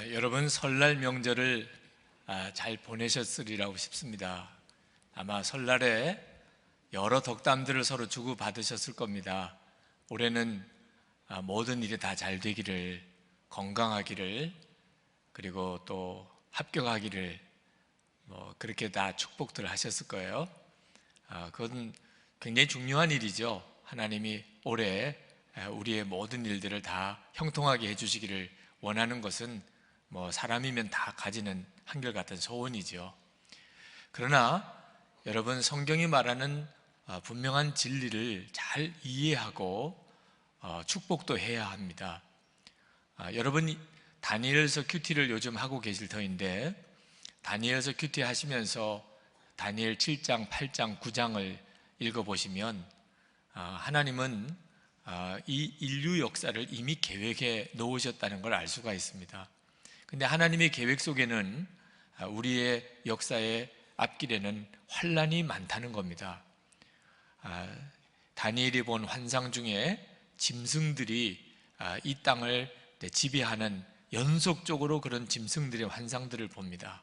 여러분 설날 명절을 잘 보내셨으리라고 싶습니다. 아마 설날에 여러 덕담들을 서로 주고받으셨을 겁니다. 올해는 모든 일이 다 잘 되기를, 건강하기를, 그리고 또 합격하기를 그렇게 다 축복들을 하셨을 거예요. 그건 굉장히 중요한 일이죠. 하나님이 올해 우리의 모든 일들을 다 형통하게 해주시기를 원하는 것은 사람이면 다 가지는 한결같은 소원이죠. 그러나 여러분, 성경이 말하는 분명한 진리를 잘 이해하고 축복도 해야 합니다. 여러분이 다니엘서 큐티를 요즘 하고 계실 터인데, 다니엘서 큐티 하시면서 다니엘 7장, 8장, 9장을 읽어보시면 하나님은 이 인류 역사를 이미 계획해 놓으셨다는 걸 알 수가 있습니다. 근데 하나님의 계획 속에는 우리의 역사의 앞길에는 환란이 많다는 겁니다. 다니엘이 본 환상 중에 짐승들이 이 땅을 지배하는, 연속적으로 그런 짐승들의 환상들을 봅니다.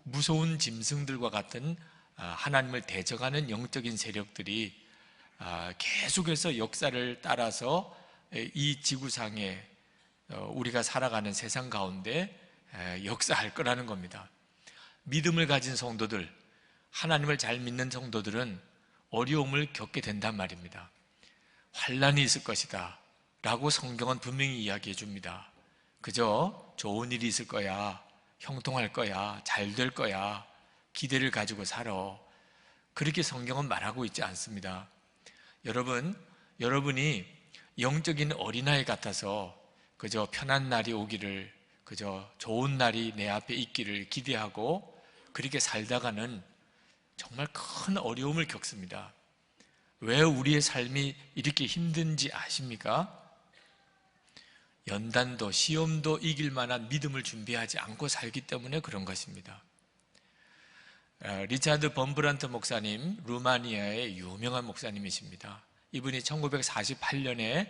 무서운 짐승들과 같은 하나님을 대적하는 영적인 세력들이 계속해서 역사를 따라서 이 지구상에 우리가 살아가는 세상 가운데 역사할 거라는 겁니다. 믿음을 가진 성도들, 하나님을 잘 믿는 성도들은 어려움을 겪게 된단 말입니다. 환란이 있을 것이다 라고 성경은 분명히 이야기해 줍니다. 그저 좋은 일이 있을 거야, 형통할 거야, 잘 될 거야, 기대를 가지고 살아, 그렇게 성경은 말하고 있지 않습니다. 여러분이 영적인 어린아이 같아서 그저 편한 날이 오기를, 그저 좋은 날이 내 앞에 있기를 기대하고 그렇게 살다가는 정말 큰 어려움을 겪습니다. 왜 우리의 삶이 이렇게 힘든지 아십니까? 연단도 시험도 이길 만한 믿음을 준비하지 않고 살기 때문에 그런 것입니다. 리차드 범브란트 목사님, 루마니아의 유명한 목사님이십니다. 이분이 1948년에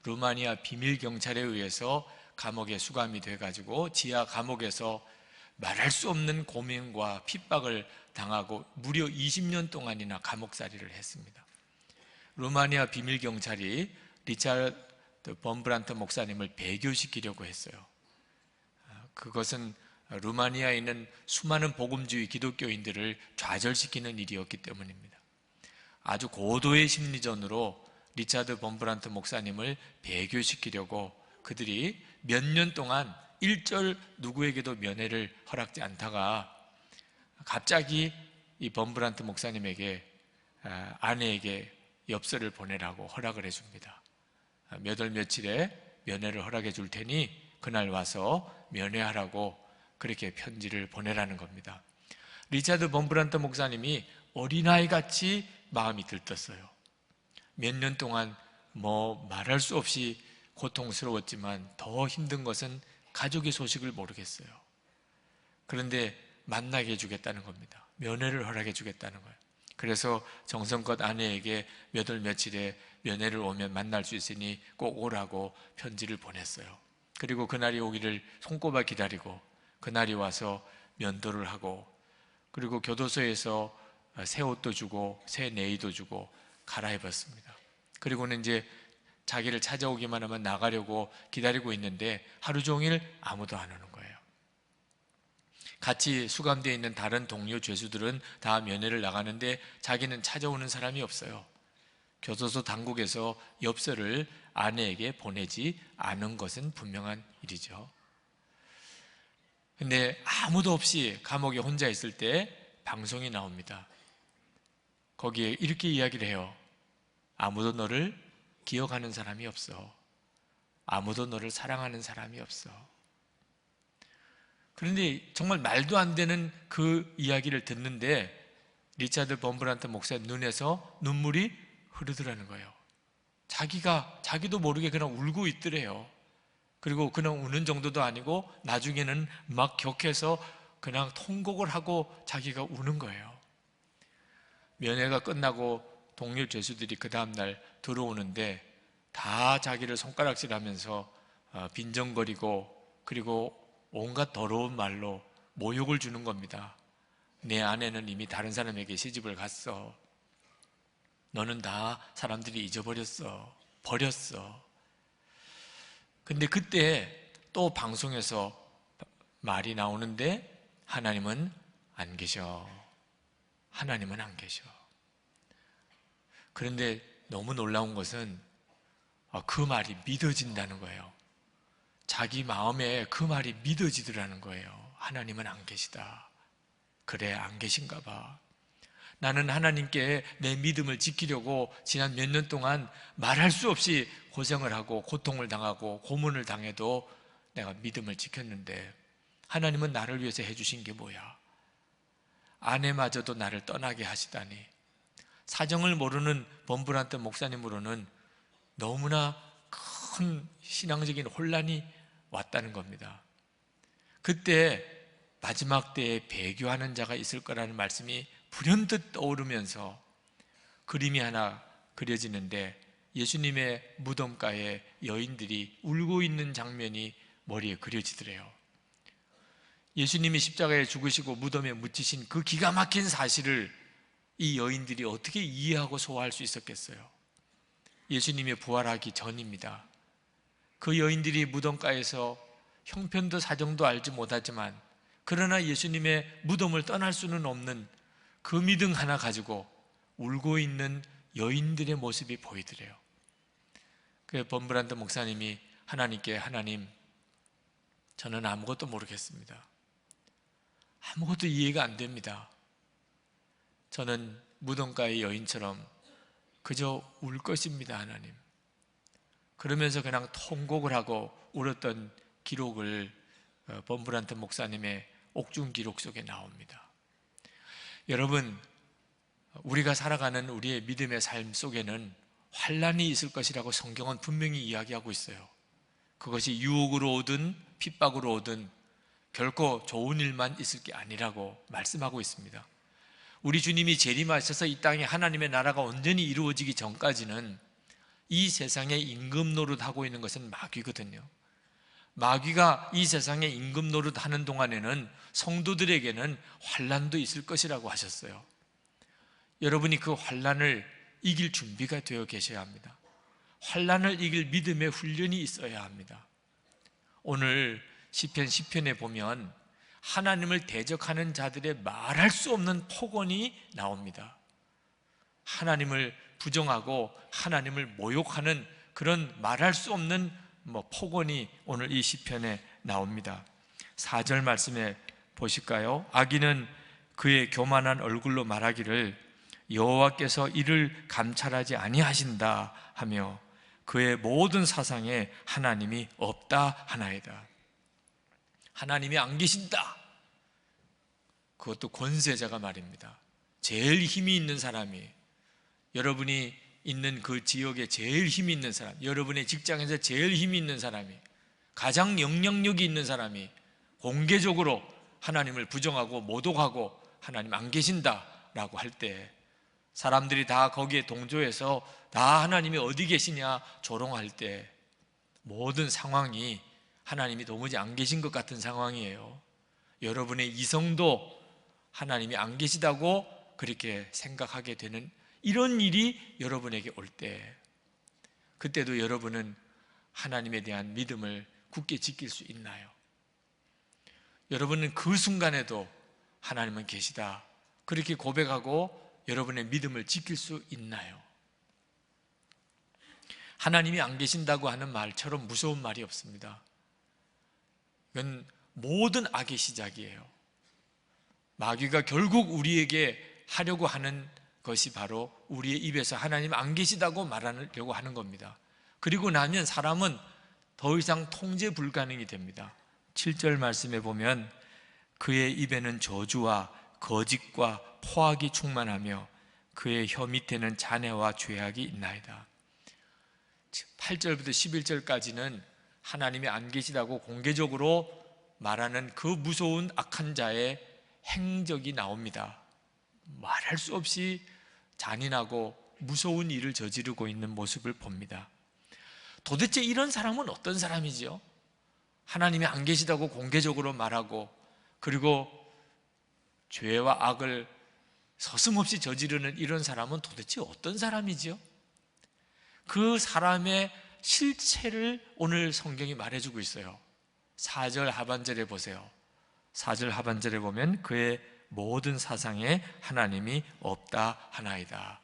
루마니아 비밀경찰에 의해서 감옥에 수감이 돼가지고 지하 감옥에서 말할 수 없는 고민과 핍박을 당하고 무려 20년 동안이나 감옥살이를 했습니다. 루마니아 비밀경찰이 리차드 범브란트 목사님을 배교시키려고 했어요. 그것은 루마니아에 있는 수많은 복음주의 기독교인들을 좌절시키는 일이었기 때문입니다. 아주 고도의 심리전으로 리차드 범브란트 목사님을 배교시키려고 그들이 몇 년 동안 일절 누구에게도 면회를 허락지 않다가 갑자기 이 범브란트 목사님에게 아내에게 엽서를 보내라고 허락을 해줍니다. 몇 월 며칠에 면회를 허락해 줄 테니 그날 와서 면회하라고 그렇게 편지를 보내라는 겁니다. 리차드 범브란트 목사님이 어린아이같이 마음이 들떴어요. 몇 년 동안 말할 수 없이 고통스러웠지만 더 힘든 것은 가족의 소식을 모르겠어요. 그런데 만나게 해주겠다는 겁니다. 면회를 허락해 주겠다는 거예요. 그래서 정성껏 아내에게 몇 월 며칠에 면회를 오면 만날 수 있으니 꼭 오라고 편지를 보냈어요. 그리고 그날이 오기를 손꼽아 기다리고 그날이 와서 면도를 하고, 그리고 교도소에서 새 옷도 주고 새 네이도 주고 갈아입었습니다. 그리고는 이제 자기를 찾아오기만 하면 나가려고 기다리고 있는데 하루 종일 아무도 안 오는 거예요. 같이 수감되어 있는 다른 동료 죄수들은 다 면회를 나가는데 자기는 찾아오는 사람이 없어요. 교도소 당국에서 엽서를 아내에게 보내지 않은 것은 분명한 일이죠. 근데 아무도 없이 감옥에 혼자 있을 때 방송이 나옵니다. 거기에 이렇게 이야기를 해요. 아무도 너를 기억하는 사람이 없어. 아무도 너를 사랑하는 사람이 없어. 그런데 정말 말도 안 되는 그 이야기를 듣는데 리차드 범브란트 목사의 눈에서 눈물이 흐르더라는 거예요. 자기도 모르게 그냥 울고 있더래요. 그리고 그냥 우는 정도도 아니고 나중에는 막 격해서 그냥 통곡을 하고 자기가 우는 거예요. 면회가 끝나고 동료 죄수들이 그 다음날 들어오는데 다 자기를 손가락질하면서 빈정거리고 그리고 온갖 더러운 말로 모욕을 주는 겁니다. 내 아내는 이미 다른 사람에게 시집을 갔어. 너는 다 사람들이 잊어버렸어. 버렸어. 근데 그때 또 방송에서 말이 나오는데 하나님은 안 계셔. 하나님은 안 계셔. 그런데 너무 놀라운 것은 그 말이 믿어진다는 거예요. 자기 마음에 그 말이 믿어지더라는 거예요. 하나님은 안 계시다. 그래, 안 계신가 봐. 나는 하나님께 내 믿음을 지키려고 지난 몇 년 동안 말할 수 없이 고생을 하고 고통을 당하고 고문을 당해도 내가 믿음을 지켰는데 하나님은 나를 위해서 해주신 게 뭐야? 아내마저도 나를 떠나게 하시다니. 사정을 모르는 범브란트 목사님으로는 너무나 큰 신앙적인 혼란이 왔다는 겁니다. 그때 마지막 때에 배교하는 자가 있을 거라는 말씀이 불현듯 떠오르면서 그림이 하나 그려지는데 예수님의 무덤가에 여인들이 울고 있는 장면이 머리에 그려지더래요. 예수님이 십자가에 죽으시고 무덤에 묻히신 그 기가 막힌 사실을 이 여인들이 어떻게 이해하고 소화할 수 있었겠어요? 예수님이 부활하기 전입니다. 그 여인들이 무덤가에서 형편도 사정도 알지 못하지만 그러나 예수님의 무덤을 떠날 수는 없는 그 믿음 하나 가지고 울고 있는 여인들의 모습이 보이더래요. 그 범브란트 목사님이 하나님께 하나님, 저는 아무것도 모르겠습니다. 아무것도 이해가 안 됩니다. 저는 무덤가의 여인처럼 그저 울 것입니다, 하나님. 그러면서 그냥 통곡을 하고 울었던 기록을 범브란트 목사님의 옥중 기록 속에 나옵니다. 여러분, 우리가 살아가는 우리의 믿음의 삶 속에는 환난이 있을 것이라고 성경은 분명히 이야기하고 있어요. 그것이 유혹으로 오든 핍박으로 오든 결코 좋은 일만 있을 게 아니라고 말씀하고 있습니다. 우리 주님이 재림하셔서 이 땅에 하나님의 나라가 온전히 이루어지기 전까지는 이 세상에 임금 노릇하고 있는 것은 마귀거든요. 마귀가 이 세상에 임금 노릇하는 동안에는 성도들에게는 환난도 있을 것이라고 하셨어요. 여러분이 그 환난을 이길 준비가 되어 계셔야 합니다. 환난을 이길 믿음의 훈련이 있어야 합니다. 오늘 시편 10편에 보면 하나님을 대적하는 자들의 말할 수 없는 폭언이 나옵니다. 하나님을 부정하고 하나님을 모욕하는 그런 말할 수 없는 폭언이 오늘 이 시편에 나옵니다. 4절 말씀에 보실까요? 악인은 그의 교만한 얼굴로 말하기를 여호와께서 이를 감찰하지 아니하신다 하며 그의 모든 사상에 하나님이 없다 하나이다. 하나님이 안 계신다. 그것도 권세자가 말입니다. 제일 힘이 있는 사람이, 여러분이 있는 그 지역에 제일 힘이 있는 사람, 여러분의 직장에서 제일 힘이 있는 사람이, 가장 영향력이 있는 사람이 공개적으로 하나님을 부정하고 모독하고 하나님 안 계신다라고 할 때 사람들이 다 거기에 동조해서 다 하나님이 어디 계시냐 조롱할 때 모든 상황이 하나님이 도무지 안 계신 것 같은 상황이에요. 여러분의 이성도 하나님이 안 계시다고 그렇게 생각하게 되는 이런 일이 여러분에게 올 때, 그때도 여러분은 하나님에 대한 믿음을 굳게 지킬 수 있나요? 여러분은 그 순간에도 하나님은 계시다 그렇게 고백하고 여러분의 믿음을 지킬 수 있나요? 하나님이 안 계신다고 하는 말처럼 무서운 말이 없습니다. 이건 모든 악의 시작이에요. 마귀가 결국 우리에게 하려고 하는 것이 바로 우리의 입에서 하나님 안 계시다고 말하려고 하는 겁니다. 그리고 나면 사람은 더 이상 통제 불가능이 됩니다. 7절 말씀에 보면 그의 입에는 저주와 거짓과 포악이 충만하며 그의 혀 밑에는 잔해와 죄악이 있나이다. 8절부터 11절까지는 하나님이 안 계시다고 공개적으로 말하는 그 무서운 악한 자의 행적이 나옵니다. 말할 수 없이 잔인하고 무서운 일을 저지르고 있는 모습을 봅니다. 도대체 이런 사람은 어떤 사람이죠? 하나님이 안 계시다고 공개적으로 말하고, 그리고 죄와 악을 서슴없이 저지르는 이런 사람은 도대체 어떤 사람이지요? 그 사람의 실체를 오늘 성경이 말해주고 있어요. 4절 하반절에 보세요. 4절 하반절에 보면 그의 모든 사상에 하나님이 없다 하나이다.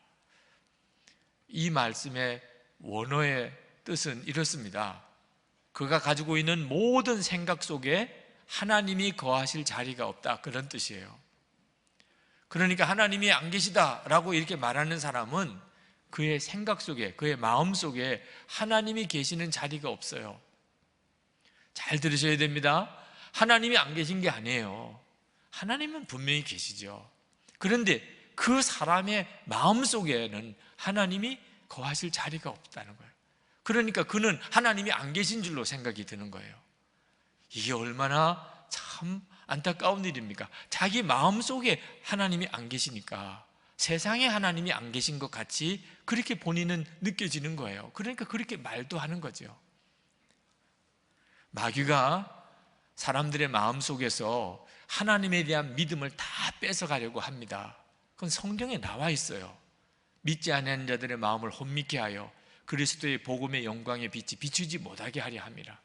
이 말씀의 원어의 뜻은 이렇습니다. 그가 가지고 있는 모든 생각 속에 하나님이 거하실 자리가 없다, 그런 뜻이에요. 그러니까 하나님이 안 계시다라고 이렇게 말하는 사람은 그의 생각 속에, 그의 마음 속에 하나님이 계시는 자리가 없어요. 잘 들으셔야 됩니다. 하나님이 안 계신 게 아니에요. 하나님은 분명히 계시죠. 그런데 그 사람의 마음 속에는 하나님이 거하실 자리가 없다는 거예요. 그러니까 그는 하나님이 안 계신 줄로 생각이 드는 거예요. 이게 얼마나 참 안타까운 일입니까? 자기 마음 속에 하나님이 안 계시니까 세상에 하나님이 안 계신 것 같이 그렇게 본인은 느껴지는 거예요. 그러니까 그렇게 말도 하는 거죠. 마귀가 사람들의 마음 속에서 하나님에 대한 믿음을 다 뺏어가려고 합니다. 그건 성경에 나와 있어요. 믿지 않는 자들의 마음을 혼미케 하여 그리스도의 복음의 영광의 빛이 비추지 못하게 하려 합니다.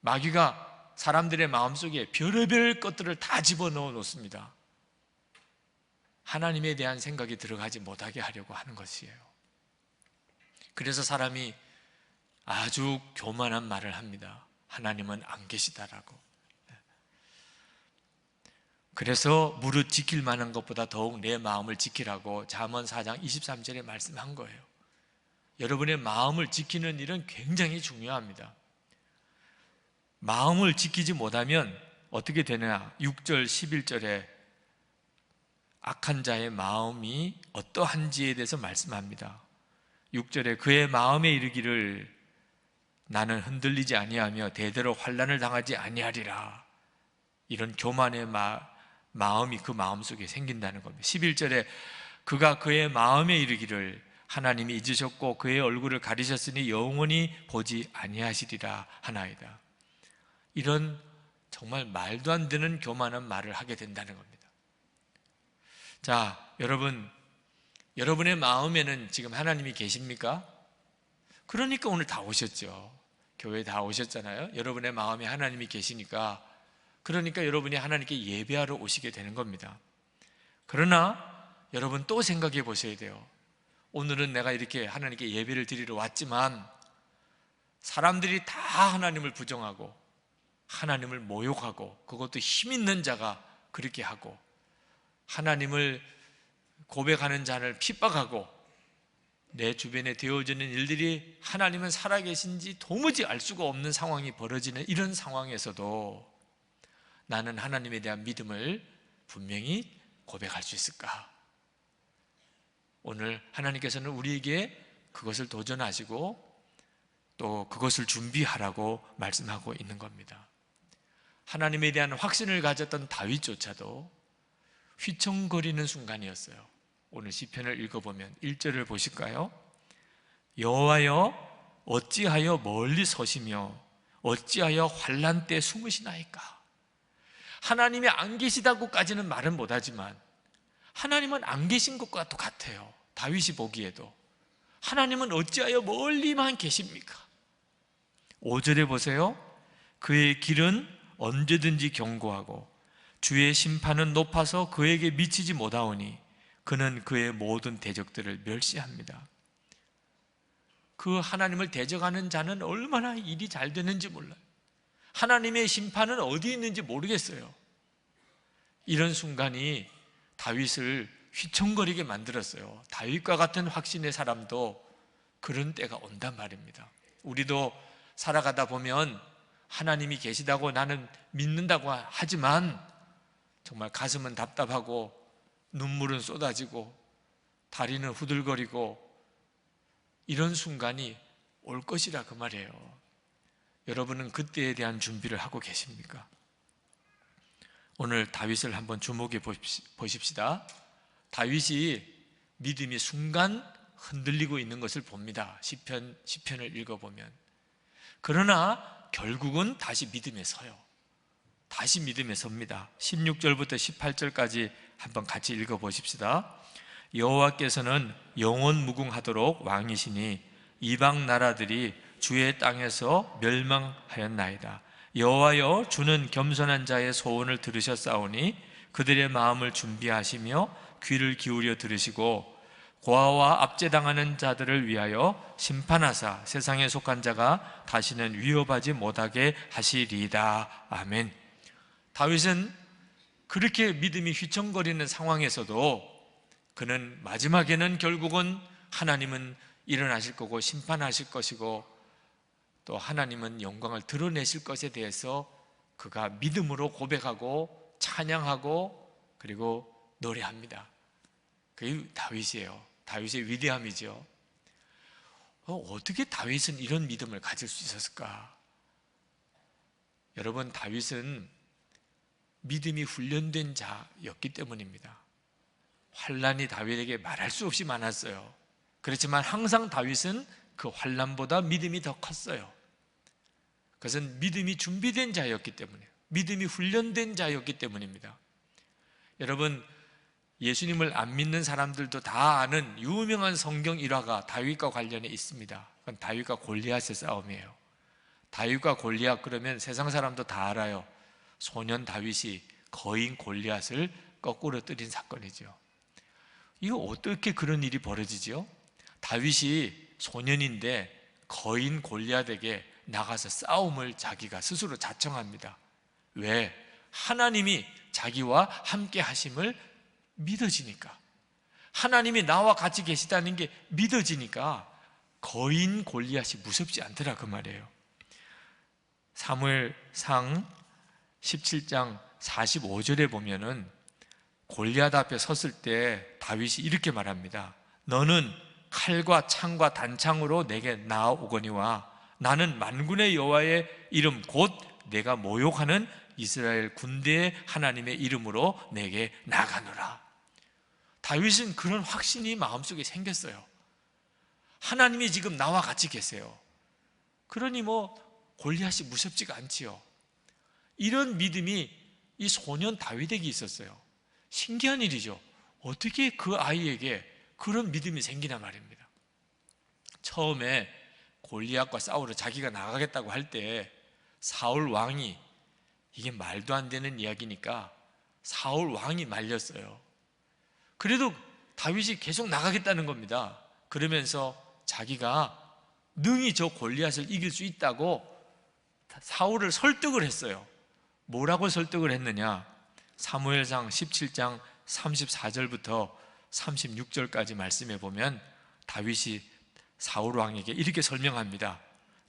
마귀가 사람들의 마음속에 별의별 것들을 다 집어넣어 놓습니다. 하나님에 대한 생각이 들어가지 못하게 하려고 하는 것이에요. 그래서 사람이 아주 교만한 말을 합니다. 하나님은 안 계시다라고. 그래서 무릇 지킬 만한 것보다 더욱 내 마음을 지키라고 잠언 4장 23절에 말씀한 거예요. 여러분의 마음을 지키는 일은 굉장히 중요합니다. 마음을 지키지 못하면 어떻게 되느냐? 6절 11절에 악한 자의 마음이 어떠한지에 대해서 말씀합니다. 6절에 그의 마음에 이르기를 나는 흔들리지 아니하며 대대로 환난을 당하지 아니하리라. 이런 교만의 마음이 그 마음속에 생긴다는 겁니다. 11절에 그가 그의 마음에 이르기를 하나님이 잊으셨고 그의 얼굴을 가리셨으니 영원히 보지 아니하시리라 하나이다. 이런 정말 말도 안 되는 교만한 말을 하게 된다는 겁니다. 자, 여러분의 마음에는 지금 하나님이 계십니까? 그러니까 오늘 다 오셨죠. 교회 다 오셨잖아요. 여러분의 마음에 하나님이 계시니까, 그러니까 여러분이 하나님께 예배하러 오시게 되는 겁니다. 그러나 여러분 또 생각해 보셔야 돼요. 오늘은 내가 이렇게 하나님께 예배를 드리러 왔지만 사람들이 다 하나님을 부정하고 하나님을 모욕하고, 그것도 힘 있는 자가 그렇게 하고, 하나님을 고백하는 자를 핍박하고, 내 주변에 되어지는 일들이 하나님은 살아계신지 도무지 알 수가 없는 상황이 벌어지는 이런 상황에서도 나는 하나님에 대한 믿음을 분명히 고백할 수 있을까? 오늘 하나님께서는 우리에게 그것을 도전하시고 또 그것을 준비하라고 말씀하고 있는 겁니다. 하나님에 대한 확신을 가졌던 다윗조차도 휘청거리는 순간이었어요. 오늘 시편을 읽어보면 1절을 보실까요? 여호와여 어찌하여 멀리 서시며 어찌하여 환난 때 숨으시나이까. 하나님이 안 계시다고까지는 말은 못하지만 하나님은 안 계신 것과 똑같아요. 다윗이 보기에도 하나님은 어찌하여 멀리만 계십니까? 5절에 보세요. 그의 길은 언제든지 견고하고 주의 심판은 높아서 그에게 미치지 못하오니 그는 그의 모든 대적들을 멸시합니다. 그 하나님을 대적하는 자는 얼마나 일이 잘 되는지 몰라요. 하나님의 심판은 어디 있는지 모르겠어요. 이런 순간이 다윗을 휘청거리게 만들었어요. 다윗과 같은 확신의 사람도 그런 때가 온단 말입니다. 우리도 살아가다 보면 하나님이 계시다고 나는 믿는다고 하지만 정말 가슴은 답답하고 눈물은 쏟아지고 다리는 후들거리고 이런 순간이 올 것이라 그 말이에요. 여러분은 그때에 대한 준비를 하고 계십니까? 오늘 다윗을 한번 주목해 보십시다. 다윗이 믿음이 순간 흔들리고 있는 것을 봅니다. 시편을 읽어보면 그러나 결국은 다시 믿음에 서요. 다시 믿음에 섭니다. 16절부터 18절까지 한번 같이 읽어보십시다. 여호와께서는 영원 무궁하도록 왕이시니 이방 나라들이 주의 땅에서 멸망하였나이다. 여호와여, 주는 겸손한 자의 소원을 들으셨사오니 그들의 마음을 준비하시며 귀를 기울여 들으시고 고아와 압제당하는 자들을 위하여 심판하사 세상에 속한 자가 다시는 위협하지 못하게 하시리이다. 아멘. 다윗은 그렇게 믿음이 휘청거리는 상황에서도 그는 마지막에는 결국은 하나님은 일어나실 거고 심판하실 것이고 또 하나님은 영광을 드러내실 것에 대해서 그가 믿음으로 고백하고 찬양하고 그리고 노래합니다. 그게 다윗이에요. 다윗의 위대함이죠. 어떻게 다윗은 이런 믿음을 가질 수 있었을까? 여러분, 다윗은 믿음이 훈련된 자였기 때문입니다. 환난이 다윗에게 말할 수 없이 많았어요. 그렇지만 항상 다윗은 그 환난보다 믿음이 더 컸어요. 그것은 믿음이 준비된 자였기 때문에, 믿음이 훈련된 자였기 때문입니다. 여러분, 예수님을 안 믿는 사람들도 다 아는 유명한 성경 일화가 다윗과 관련해 있습니다. 그건 다윗과 골리앗의 싸움이에요. 다윗과 골리앗 그러면 세상 사람도 다 알아요. 소년 다윗이 거인 골리앗을 거꾸로 때린 사건이죠. 이거 어떻게 그런 일이 벌어지죠? 다윗이 소년인데 거인 골리앗에게 나가서 싸움을 자기가 스스로 자청합니다. 왜? 하나님이 자기와 함께 하심을 믿어지니까, 하나님이 나와 같이 계시다는 게 믿어지니까 거인 골리앗이 무섭지 않더라 그 말이에요. 사무엘상 17장 45절에 보면은 골리앗 앞에 섰을 때 다윗이 이렇게 말합니다. 너는 칼과 창과 단창으로 내게 나아오거니와 나는 만군의 여호와의 이름 곧 내가 모욕하는 이스라엘 군대의 하나님의 이름으로 내게 나가노라. 다윗은 그런 확신이 마음속에 생겼어요. 하나님이 지금 나와 같이 계세요. 그러니 골리앗이 무섭지가 않지요. 이런 믿음이 이 소년 다윗에게 있었어요. 신기한 일이죠. 어떻게 그 아이에게 그런 믿음이 생기나 말입니다. 처음에 골리앗과 싸우러 자기가 나가겠다고 할 때 사울 왕이, 이게 말도 안 되는 이야기니까 사울 왕이 말렸어요. 그래도 다윗이 계속 나가겠다는 겁니다. 그러면서 자기가 능히 저 골리앗을 이길 수 있다고 사울을 설득을 했어요. 뭐라고 설득을 했느냐? 사무엘상 17장 34절부터 36절까지 말씀해 보면 다윗이 사울 왕에게 이렇게 설명합니다.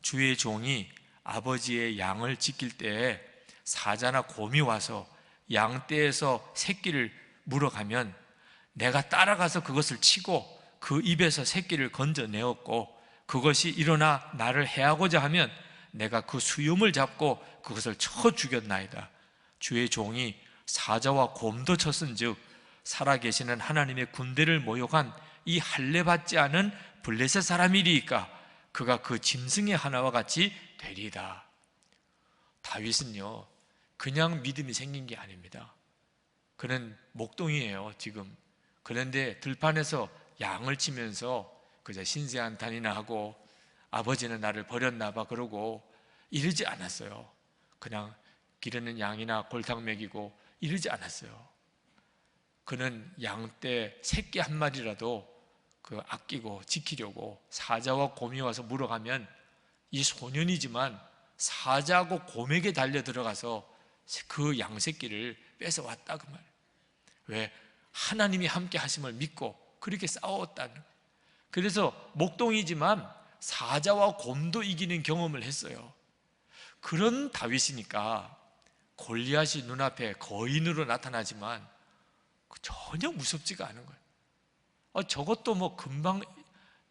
주의 종이 아버지의 양을 지킬 때에 사자나 곰이 와서 양떼에서 새끼를 물어가면 내가 따라가서 그것을 치고 그 입에서 새끼를 건져내었고 그것이 일어나 나를 해하고자 하면 내가 그 수염을 잡고 그것을 쳐 죽였나이다. 주의 종이 사자와 곰도 쳤은즉 살아계시는 하나님의 군대를 모욕한 이 할례받지 않은 블레셋 사람이리이까 그가 그 짐승의 하나와 같이 되리이다. 다윗은요 그냥 믿음이 생긴 게 아닙니다. 그는 목동이에요 지금. 그런데 들판에서 양을 치면서 그저 신세한탄이나 하고 아버지는 나를 버렸나 봐 그러고 이러지 않았어요. 그냥 기르는 양이나 골탕 먹이고 이러지 않았어요. 그는 양떼 새끼 한 마리라도 그 아끼고 지키려고 사자와 곰이 와서 물어가면 이 소년이지만 사자하고 곰에게 달려 들어가서 그 양새끼를 뺏어왔다 그 말이에요. 왜? 하나님이 함께 하심을 믿고 그렇게 싸웠다는. 그래서 목동이지만 사자와 곰도 이기는 경험을 했어요. 그런 다윗이니까 골리앗이 눈앞에 거인으로 나타나지만 전혀 무섭지가 않은 거예요. 저것도 금방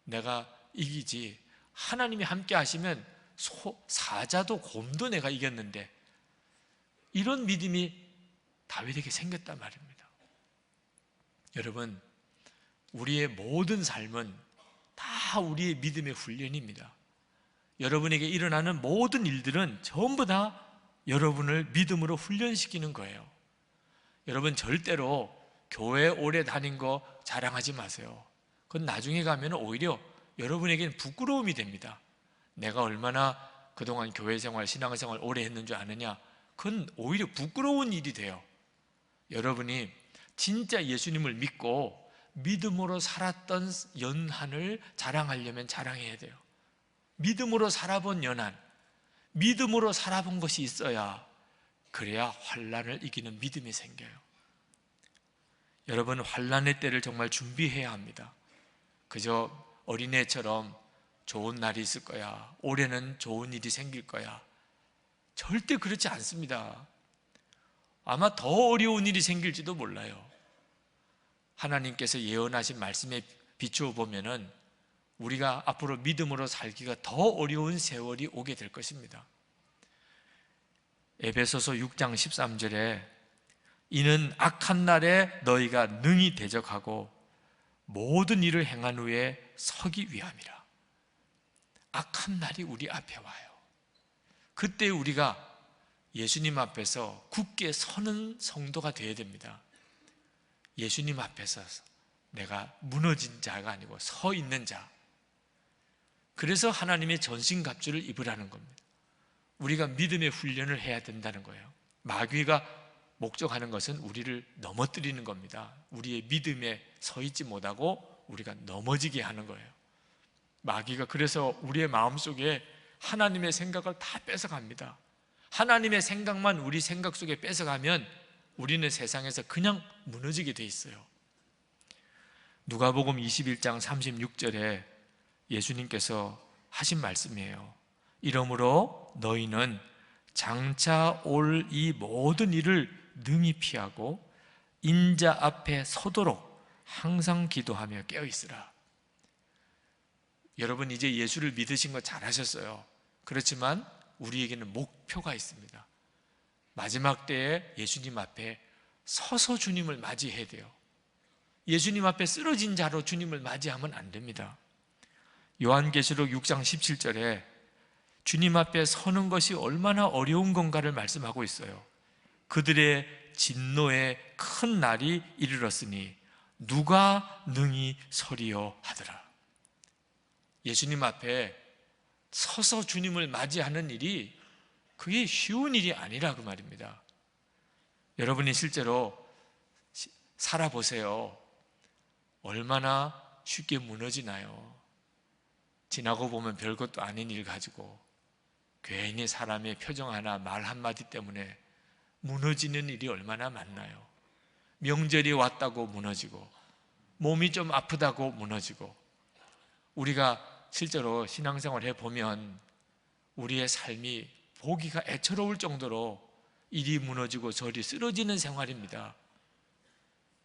내가 이기지. 하나님이 함께 하시면 사자도 곰도 내가 이겼는데, 이런 믿음이 다윗에게 생겼단 말입니다. 여러분, 우리의 모든 삶은 다 우리의 믿음의 훈련입니다. 여러분에게 일어나는 모든 일들은 전부 다 여러분을 믿음으로 훈련시키는 거예요. 여러분 절대로 교회 오래 다닌 거 자랑하지 마세요. 그건 나중에 가면 오히려 여러분에게는 부끄러움이 됩니다. 내가 얼마나 그동안 교회 생활, 신앙생활 오래 했는 줄 아느냐? 그건 오히려 부끄러운 일이 돼요. 여러분이 진짜 예수님을 믿고 믿음으로 살았던 연한을 자랑하려면 자랑해야 돼요. 믿음으로 살아본 연한, 믿음으로 살아본 것이 있어야, 그래야 환난을 이기는 믿음이 생겨요. 여러분, 환난의 때를 정말 준비해야 합니다. 그저 어린애처럼 좋은 날이 있을 거야, 올해는 좋은 일이 생길 거야, 절대 그렇지 않습니다. 아마 더 어려운 일이 생길지도 몰라요. 하나님께서 예언하신 말씀에 비추어 보면은 우리가 앞으로 믿음으로 살기가 더 어려운 세월이 오게 될 것입니다. 에베소서 6장 13절에 이는 악한 날에 너희가 능히 대적하고 모든 일을 행한 후에 서기 위함이라. 악한 날이 우리 앞에 와요. 그때 우리가 예수님 앞에서 굳게 서는 성도가 되어야 됩니다. 예수님 앞에서 내가 무너진 자가 아니고 서 있는 자. 그래서 하나님의 전신갑주를 입으라는 겁니다. 우리가 믿음의 훈련을 해야 된다는 거예요. 마귀가 목적하는 것은 우리를 넘어뜨리는 겁니다. 우리의 믿음에 서 있지 못하고 우리가 넘어지게 하는 거예요. 마귀가 그래서 우리의 마음속에 하나님의 생각을 다 뺏어갑니다. 하나님의 생각만 우리 생각 속에 뺏어가면 우리는 세상에서 그냥 무너지게 돼 있어요. 누가복음 21장 36절에 예수님께서 하신 말씀이에요. 이러므로 너희는 장차 올 이 모든 일을 능히 피하고 인자 앞에 서도록 항상 기도하며 깨어있으라. 여러분 이제 예수를 믿으신 거 잘하셨어요. 그렇지만 우리에게는 목표가 있습니다. 마지막 때에 예수님 앞에 서서 주님을 맞이해야 돼요. 예수님 앞에 쓰러진 자로 주님을 맞이하면 안 됩니다. 요한계시록 6장 17절에 주님 앞에 서는 것이 얼마나 어려운 건가를 말씀하고 있어요. 그들의 진노의 큰 날이 이르렀으니 누가 능히 서리요 하더라. 예수님 앞에 서서 주님을 맞이하는 일이 그게 쉬운 일이 아니라 그 말입니다. 여러분이 실제로 살아보세요. 얼마나 쉽게 무너지나요? 지나고 보면 별것도 아닌 일 가지고 괜히 사람의 표정 하나, 말 한마디 때문에 무너지는 일이 얼마나 많나요? 명절이 왔다고 무너지고, 몸이 좀 아프다고 무너지고. 우리가 실제로 신앙생활 해보면 우리의 삶이 보기가 애처로울 정도로 이리 무너지고 저리 쓰러지는 생활입니다.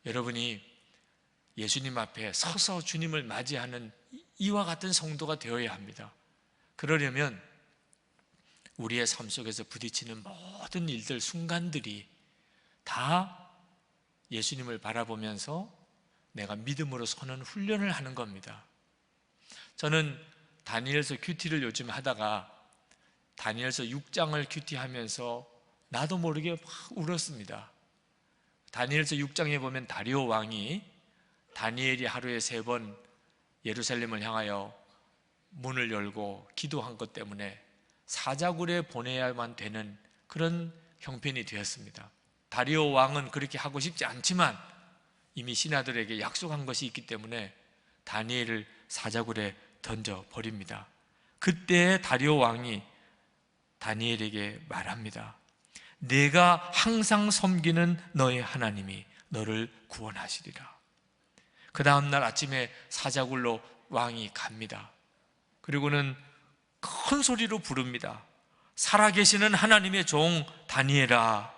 여러분이 예수님 앞에 서서 주님을 맞이하는 이와 같은 성도가 되어야 합니다. 그러려면 우리의 삶 속에서 부딪히는 모든 일들, 순간들이 다 예수님을 바라보면서 내가 믿음으로 서는 훈련을 하는 겁니다. 저는 다니엘서 큐티를 요즘 하다가 다니엘서 6장을 큐티하면서 나도 모르게 막 울었습니다. 다니엘서 6장에 보면 다리오 왕이 다니엘이 하루에 3번 예루살렘을 향하여 문을 열고 기도한 것 때문에 사자굴에 보내야만 되는 그런 형편이 되었습니다. 다리오 왕은 그렇게 하고 싶지 않지만 이미 신하들에게 약속한 것이 있기 때문에 다니엘을 사자굴에 던져버립니다. 그때 다리오 왕이 다니엘에게 말합니다. 내가 항상 섬기는 너의 하나님이 너를 구원하시리라. 그 다음날 아침에 사자굴로 왕이 갑니다. 그리고는 큰 소리로 부릅니다. 살아계시는 하나님의 종 다니엘아,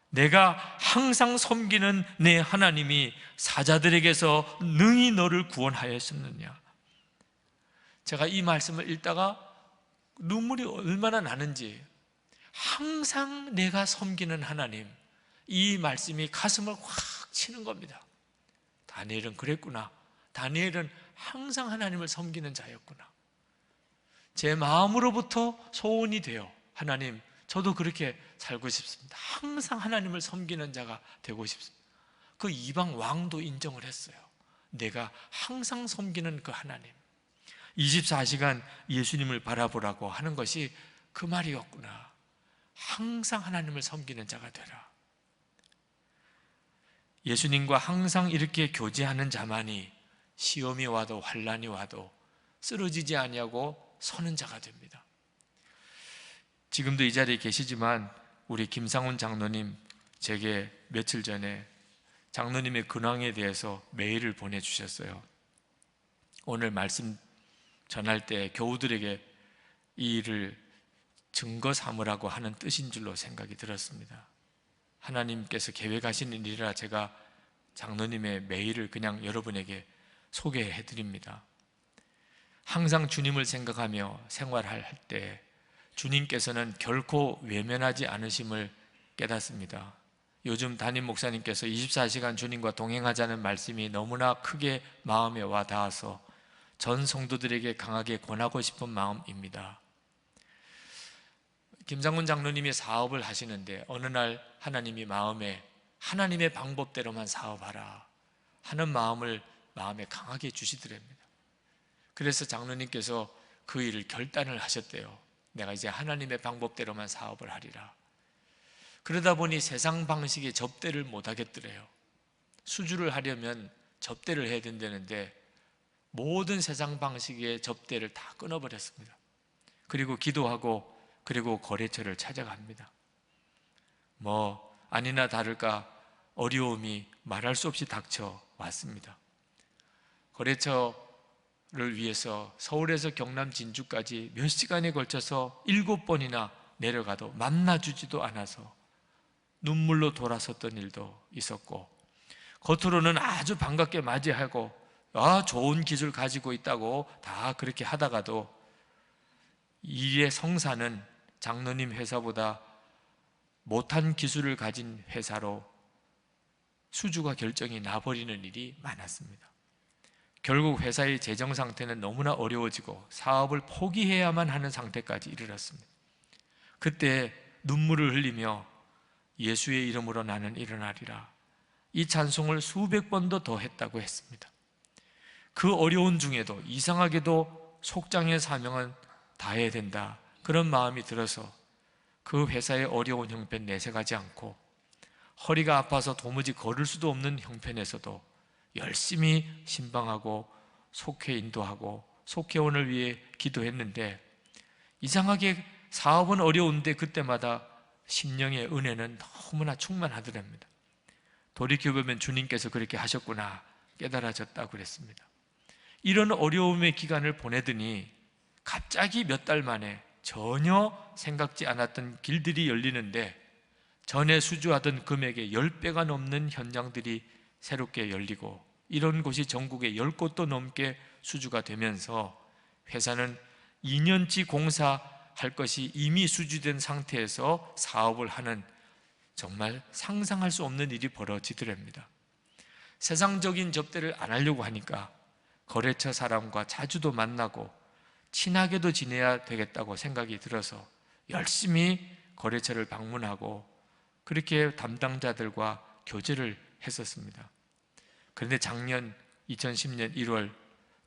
내가 항상 섬기는 내 하나님이 사자들에게서 능히 너를 구원하였느냐. 제가 이 말씀을 읽다가 눈물이 얼마나 나는지, 항상 내가 섬기는 하나님, 이 말씀이 가슴을 확 치는 겁니다. 다니엘은 그랬구나. 다니엘은 항상 하나님을 섬기는 자였구나. 제 마음으로부터 소원이 돼요. 하나님, 저도 그렇게 살고 싶습니다. 항상 하나님을 섬기는 자가 되고 싶습니다. 그 이방 왕도 인정을 했어요. 내가 항상 섬기는 그 하나님, 24시간 예수님을 바라보라고 하는 것이 그 말이었구나. 항상 하나님을 섬기는 자가 되라. 예수님과 항상 이렇게 교제하는 자만이 시험이 와도 환난이 와도 쓰러지지 아니하고 서는 자가 됩니다. 지금도 이 자리에 계시지만 우리 김상훈 장로님, 제게 며칠 전에 장로님의 근황에 대해서 메일을 보내주셨어요. 오늘 말씀 전할 때 교우들에게 이 일을 증거 삼으라고 하는 뜻인 줄로 생각이 들었습니다. 하나님께서 계획하시는 일이라 제가 장로님의 메일을 그냥 여러분에게 소개해 드립니다. 항상 주님을 생각하며 생활할 때 주님께서는 결코 외면하지 않으심을 깨닫습니다. 요즘 담임 목사님께서 24시간 주님과 동행하자는 말씀이 너무나 크게 마음에 와 닿아서 전 성도들에게 강하게 권하고 싶은 마음입니다. 김상훈 장로님이 사업을 하시는데 어느 날 하나님이 마음에 하나님의 방법대로만 사업하라 하는 마음을 마음에 강하게 주시더랍니다. 그래서 장로님께서 그 일을 결단을 하셨대요. 내가 이제 하나님의 방법대로만 사업을 하리라. 그러다 보니 세상 방식의 접대를 못 하겠더래요. 수주를 하려면 접대를 해야 된다는데 모든 세상 방식의 접대를 다 끊어버렸습니다. 그리고 기도하고 그리고 거래처를 찾아갑니다. 아니나 다를까 어려움이 말할 수 없이 닥쳐 왔습니다. 거래처를 위해서 서울에서 경남 진주까지 몇 시간에 걸쳐서 7번이나 내려가도 만나주지도 않아서 눈물로 돌아섰던 일도 있었고, 겉으로는 아주 반갑게 맞이하고 좋은 기술 가지고 있다고 다 그렇게 하다가도 일의 성사는 장로님 회사보다 못한 기술을 가진 회사로 수주가 결정이 나버리는 일이 많았습니다. 결국 회사의 재정 상태는 너무나 어려워지고 사업을 포기해야만 하는 상태까지 이르렀습니다. 그때 눈물을 흘리며 예수의 이름으로 나는 일어나리라, 이 찬송을 수백 번도 더 했다고 했습니다. 그 어려운 중에도 이상하게도 속장의 사명은 다해야 된다, 그런 마음이 들어서 그 회사의 어려운 형편 내색하지 않고 허리가 아파서 도무지 걸을 수도 없는 형편에서도 열심히 신방하고 속회 인도하고 속회원을 위해 기도했는데, 이상하게 사업은 어려운데 그때마다 심령의 은혜는 너무나 충만하더랍니다. 돌이켜보면 주님께서 그렇게 하셨구나 깨달아졌다고 그랬습니다. 이런 어려움의 기간을 보내더니 갑자기 몇 달 만에 전혀 생각지 않았던 길들이 열리는데, 전에 수주하던 금액의 10배가 넘는 현장들이 새롭게 열리고, 이런 곳이 전국에 10곳도 넘게 수주가 되면서 회사는 2년치 공사할 것이 이미 수주된 상태에서 사업을 하는 정말 상상할 수 없는 일이 벌어지더랍니다. 세상적인 접대를 안 하려고 하니까 거래처 사람과 자주도 만나고 친하게도 지내야 되겠다고 생각이 들어서 열심히 거래처를 방문하고 그렇게 담당자들과 교제를 했었습니다. 그런데 작년 2010년 1월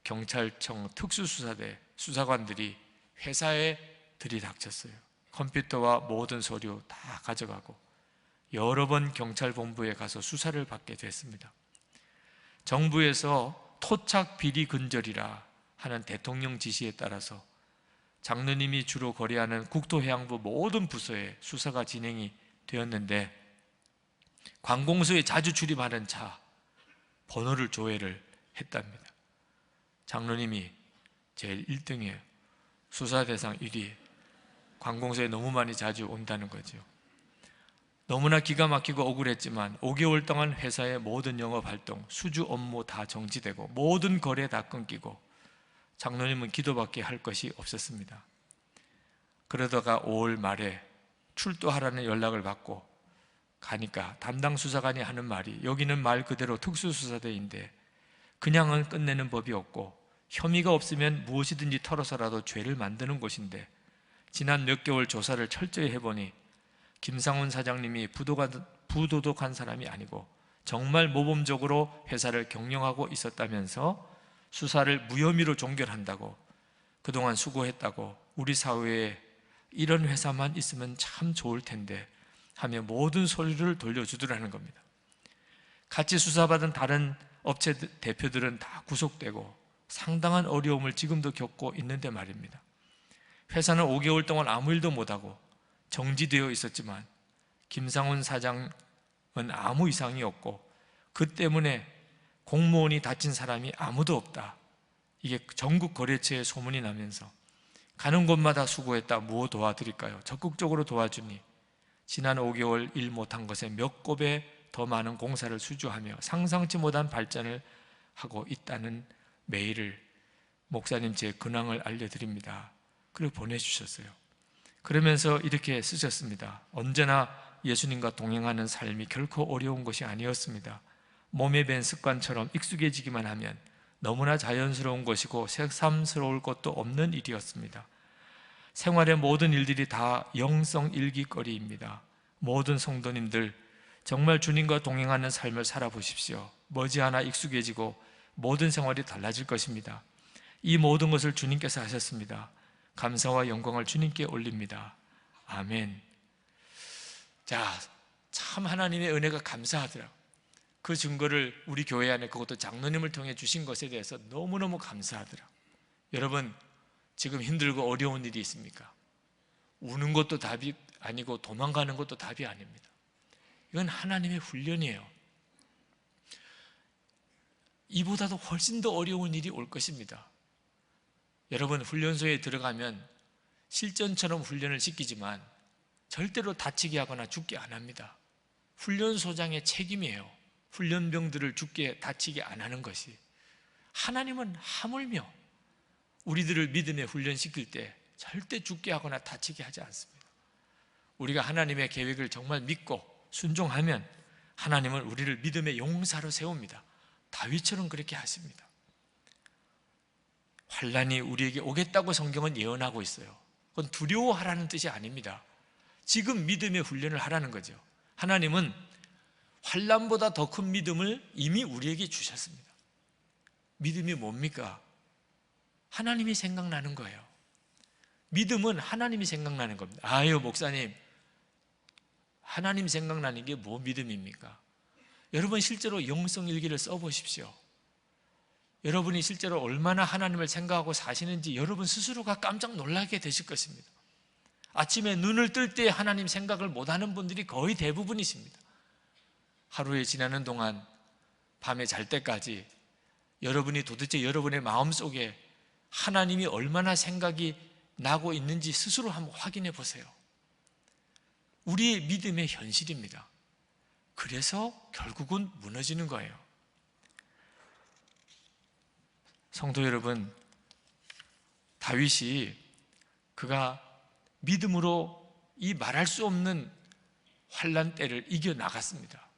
경찰청 특수수사대 수사관들이 회사에 들이닥쳤어요. 컴퓨터와 모든 서류 다 가져가고 여러 번 경찰본부에 가서 수사를 받게 됐습니다. 정부에서 토착 비리 근절이라 하는 대통령 지시에 따라서 장로님이 주로 거래하는 국토해양부 모든 부서에 수사가 진행이 되었는데, 관공서에 자주 출입하는 차 번호를 조회를 했답니다. 장로님이 제일 1등이에요. 수사 대상 1위. 관공서에 너무 많이 자주 온다는 거죠. 너무나 기가 막히고 억울했지만 5개월 동안 회사의 모든 영업활동, 수주 업무 다 정지되고 모든 거래 다 끊기고 장로님은 기도밖에 할 것이 없었습니다. 그러다가 5월 말에 출두하라는 연락을 받고 가니까 담당 수사관이 하는 말이, 여기는 말 그대로 특수수사대인데 그냥은 끝내는 법이 없고 혐의가 없으면 무엇이든지 털어서라도 죄를 만드는 곳인데, 지난 몇 개월 조사를 철저히 해보니 김상훈 사장님이 부도덕한 사람이 아니고 정말 모범적으로 회사를 경영하고 있었다면서 수사를 무혐의로 종결한다고, 그동안 수고했다고, 우리 사회에 이런 회사만 있으면 참 좋을 텐데 하며 모든 소리를 돌려주더라는 겁니다. 같이 수사받은 다른 업체 대표들은 다 구속되고 상당한 어려움을 지금도 겪고 있는데 말입니다. 회사는 5개월 동안 아무 일도 못하고 정지되어 있었지만 김상훈 사장은 아무 이상이 없고 그 때문에 공무원이 다친 사람이 아무도 없다, 이게 전국 거래처에 소문이 나면서 가는 곳마다 수고했다, 무엇 도와드릴까요? 적극적으로 도와주니 지난 5개월 일 못한 것에 몇 곱에 더 많은 공사를 수주하며 상상치 못한 발전을 하고 있다는 메일을 목사님 제 근황을 알려드립니다. 그리고 보내주셨어요. 그러면서 이렇게 쓰셨습니다. 언제나 예수님과 동행하는 삶이 결코 어려운 것이 아니었습니다. 몸에 밴 습관처럼 익숙해지기만 하면 너무나 자연스러운 것이고 새삼스러울 것도 없는 일이었습니다. 생활의 모든 일들이 다 영성 일기거리입니다. 모든 성도님들 정말 주님과 동행하는 삶을 살아보십시오. 머지않아 익숙해지고 모든 생활이 달라질 것입니다. 이 모든 것을 주님께서 하셨습니다. 감사와 영광을 주님께 올립니다. 아멘. 자, 참 하나님의 은혜가 감사하더라고요. 그 증거를 우리 교회 안에, 그것도 장로님을 통해 주신 것에 대해서 너무너무 감사하더라고요. 여러분, 지금 힘들고 어려운 일이 있습니까? 우는 것도 답이 아니고 도망가는 것도 답이 아닙니다. 이건 하나님의 훈련이에요. 이보다도 훨씬 더 어려운 일이 올 것입니다. 여러분, 훈련소에 들어가면 실전처럼 훈련을 시키지만 절대로 다치게 하거나 죽게 안 합니다. 훈련소장의 책임이에요. 훈련병들을 죽게 다치게 안 하는 것이. 하나님은 하물며 우리들을 믿음에 훈련시킬 때 절대 죽게 하거나 다치게 하지 않습니다. 우리가 하나님의 계획을 정말 믿고 순종하면 하나님은 우리를 믿음의 용사로 세웁니다. 다윗처럼 그렇게 하십니다. 환난이 우리에게 오겠다고 성경은 예언하고 있어요. 그건 두려워하라는 뜻이 아닙니다. 지금 믿음의 훈련을 하라는 거죠. 하나님은 환난보다 더 큰 믿음을 이미 우리에게 주셨습니다. 믿음이 뭡니까? 하나님이 생각나는 거예요. 믿음은 하나님이 생각나는 겁니다. 아유, 목사님, 하나님 생각나는 게 뭐 믿음입니까? 여러분 실제로 영성일기를 써보십시오. 여러분이 실제로 얼마나 하나님을 생각하고 사시는지 여러분 스스로가 깜짝 놀라게 되실 것입니다. 아침에 눈을 뜰 때 하나님 생각을 못하는 분들이 거의 대부분이십니다. 하루에 지나는 동안 밤에 잘 때까지 여러분이 도대체 여러분의 마음속에 하나님이 얼마나 생각이 나고 있는지 스스로 한번 확인해 보세요. 우리의 믿음의 현실입니다. 그래서 결국은 무너지는 거예요. 성도 여러분, 다윗이 그가 믿음으로 이 말할 수 없는 환난 때를 이겨나갔습니다.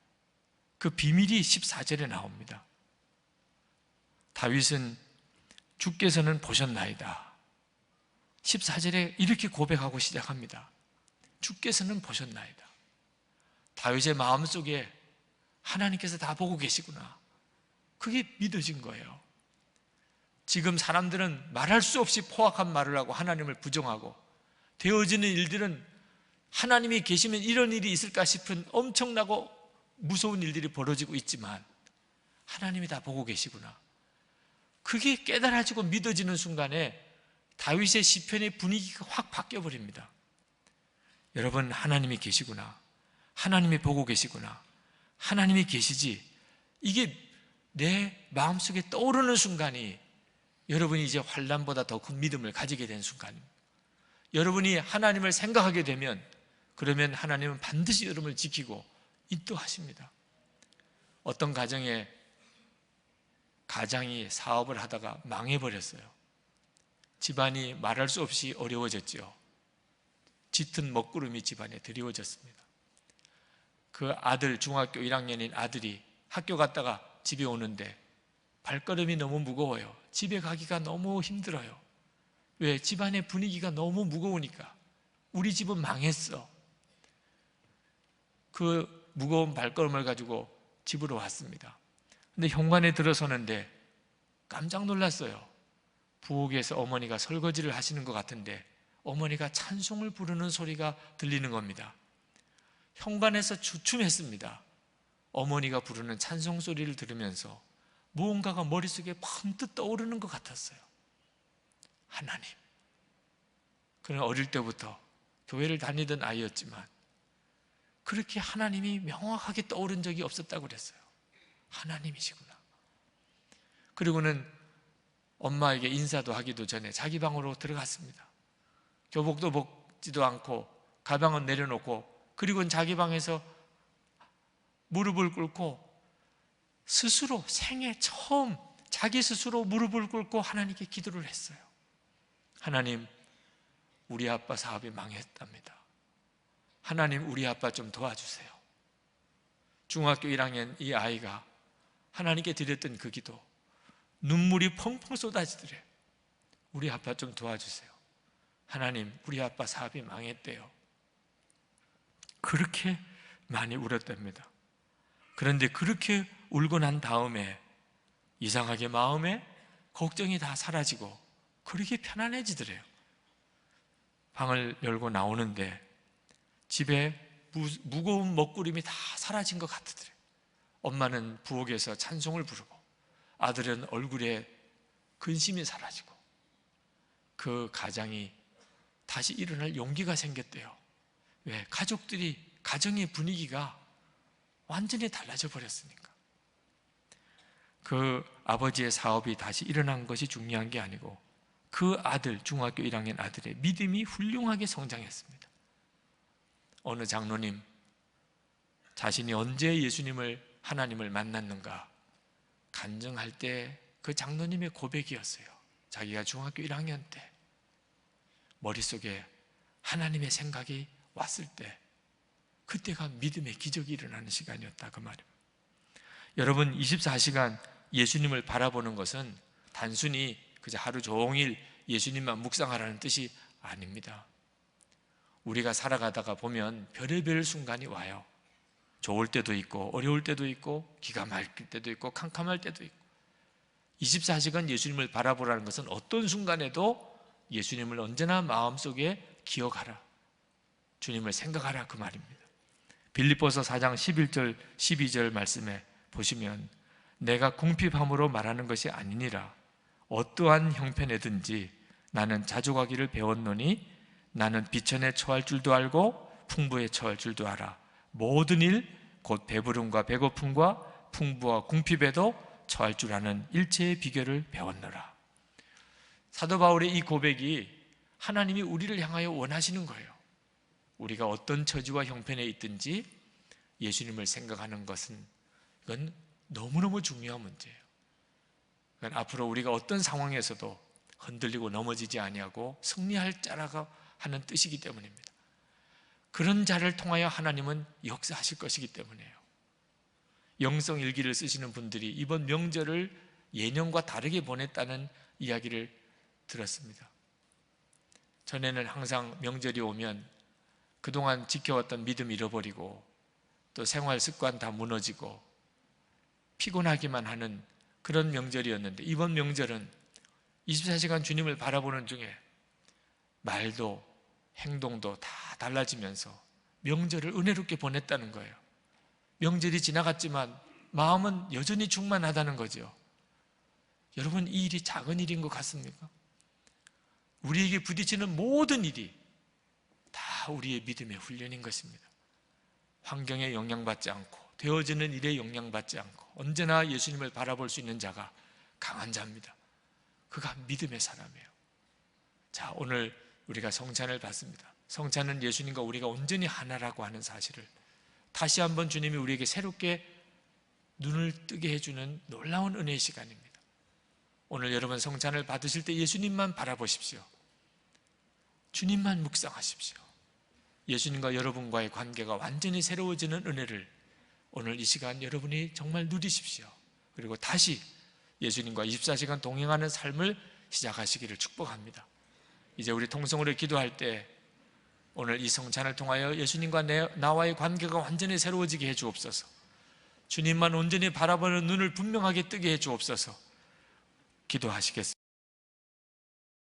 그 비밀이 14절에 나옵니다. 다윗은 주께서는 보셨나이다. 14절에 이렇게 고백하고 시작합니다. 주께서는 보셨나이다. 다윗의 마음속에 하나님께서 다 보고 계시구나. 그게 믿어진 거예요. 지금 사람들은 말할 수 없이 포악한 말을 하고 하나님을 부정하고 되어지는 일들은 하나님이 계시면 이런 일이 있을까 싶은 엄청나고 무서운 일들이 벌어지고 있지만 하나님이 다 보고 계시구나. 그게 깨달아지고 믿어지는 순간에 다윗의 시편의 분위기가 확 바뀌어버립니다. 여러분, 하나님이 계시구나. 하나님이 보고 계시구나. 하나님이 계시지. 이게 내 마음속에 떠오르는 순간이 여러분이 이제 환난보다 더 큰 믿음을 가지게 된 순간입니다. 여러분이 하나님을 생각하게 되면 그러면 하나님은 반드시 여러분을 지키고 인도하십니다. 어떤 가정이 사업을 하다가 망해버렸어요. 집안이 말할 수 없이 어려워졌죠. 짙은 먹구름이 집안에 드리워졌습니다. 그 아들, 중학교 1학년인 아들이 학교 갔다가 집에 오는데 발걸음이 너무 무거워요. 집에 가기가 너무 힘들어요. 왜? 집안의 분위기가 너무 무거우니까. 우리 집은 망했어. 그 무거운 발걸음을 가지고 집으로 왔습니다. 근데 현관에 들어서는데 깜짝 놀랐어요. 부엌에서 어머니가 설거지를 하시는 것 같은데 어머니가 찬송을 부르는 소리가 들리는 겁니다. 현관에서 주춤했습니다. 어머니가 부르는 찬송 소리를 들으면서 무언가가 머릿속에 번뜩 떠오르는 것 같았어요. 하나님. 그는 어릴 때부터 교회를 다니던 아이였지만 그렇게 하나님이 명확하게 떠오른 적이 없었다고 그랬어요. 하나님이시구나. 그리고는 엄마에게 인사도 하기도 전에 자기 방으로 들어갔습니다. 교복도 벗지도 않고 가방은 내려놓고 그리고는 자기 방에서 무릎을 꿇고 스스로 생애 처음 자기 스스로 무릎을 꿇고 하나님께 기도를 했어요. 하나님, 우리 아빠 사업이 망했답니다. 하나님, 우리 아빠 좀 도와주세요. 중학교 1학년 이 아이가 하나님께 드렸던 그 기도, 눈물이 펑펑 쏟아지더래요. 우리 아빠 좀 도와주세요. 하나님, 우리 아빠 사업이 망했대요. 그렇게 많이 울었답니다. 그런데 그렇게 울고 난 다음에 이상하게 마음에 걱정이 다 사라지고 그렇게 편안해지더래요. 방을 열고 나오는데 집에 무거운 먹구름이 다 사라진 것 같더래요. 엄마는 부엌에서 찬송을 부르고 아들은 얼굴에 근심이 사라지고 그 가정이 다시 일어날 용기가 생겼대요. 왜? 가정의 분위기가 완전히 달라져 버렸으니까. 그 아버지의 사업이 다시 일어난 것이 중요한 게 아니고 그 아들, 중학교 1학년 아들의 믿음이 훌륭하게 성장했습니다. 어느 장로님, 자신이 언제 예수님을, 하나님을 만났는가 간증할 때 그 장로님의 고백이었어요. 자기가 중학교 1학년 때 머릿속에 하나님의 생각이 왔을 때 그때가 믿음의 기적이 일어나는 시간이었다, 그 말입니다. 여러분, 24시간 예수님을 바라보는 것은 단순히 그저 하루 종일 예수님만 묵상하라는 뜻이 아닙니다. 우리가 살아가다가 보면 별의별 순간이 와요. 좋을 때도 있고 어려울 때도 있고 기가 막힐 때도 있고 캄캄할 때도 있고 24시간 예수님을 바라보라는 것은 어떤 순간에도 예수님을 언제나 마음속에 기억하라, 주님을 생각하라, 그 말입니다. 빌립보서 4장 11절 12절 말씀에 보시면 내가 궁핍함으로 말하는 것이 아니니라. 어떠한 형편에든지 나는 자족하기를 배웠노니 나는 비천에 처할 줄도 알고 풍부에 처할 줄도 알아. 모든 일 곧 배부름과 배고픔과 풍부와 궁핍에도 처할 줄 아는 일체의 비결을 배웠노라. 사도 바울의 이 고백이 하나님이 우리를 향하여 원하시는 거예요. 우리가 어떤 처지와 형편에 있든지 예수님을 생각하는 것은 이건 너무너무 중요한 문제예요. 그러니까 앞으로 우리가 어떤 상황에서도 흔들리고 넘어지지 아니하고 승리할 자라고 하는 뜻이기 때문입니다. 그런 자를 통하여 하나님은 역사하실 것이기 때문이에요. 영성일기를 쓰시는 분들이 이번 명절을 예년과 다르게 보냈다는 이야기를 들었습니다. 전에는 항상 명절이 오면 그동안 지켜왔던 믿음 잃어버리고 또 생활 습관 다 무너지고 피곤하기만 하는 그런 명절이었는데 이번 명절은 24시간 주님을 바라보는 중에 말도 행동도 다 달라지면서 명절을 은혜롭게 보냈다는 거예요. 명절이 지나갔지만 마음은 여전히 충만하다는 거죠. 여러분, 이 일이 작은 일인 것 같습니까? 우리에게 부딪히는 모든 일이 다 우리의 믿음의 훈련인 것입니다. 환경에 영향받지 않고 되어지는 일에 영향받지 않고 언제나 예수님을 바라볼 수 있는 자가 강한 자입니다. 그가 믿음의 사람이에요. 자, 오늘 우리가 성찬을 받습니다. 성찬은 예수님과 우리가 온전히 하나라고 하는 사실을 다시 한번 주님이 우리에게 새롭게 눈을 뜨게 해주는 놀라운 은혜의 시간입니다. 오늘 여러분 성찬을 받으실 때 예수님만 바라보십시오. 주님만 묵상하십시오. 예수님과 여러분과의 관계가 완전히 새로워지는 은혜를 오늘 이 시간 여러분이 정말 누리십시오. 그리고 다시 예수님과 24시간 동행하는 삶을 시작하시기를 축복합니다. 이제 우리 통성으로 기도할 때 오늘 이 성찬을 통하여 예수님과 나와의 관계가 완전히 새로워지게 해 주옵소서. 주님만 온전히 바라보는 눈을 분명하게 뜨게 해 주옵소서. 기도하시겠습니다.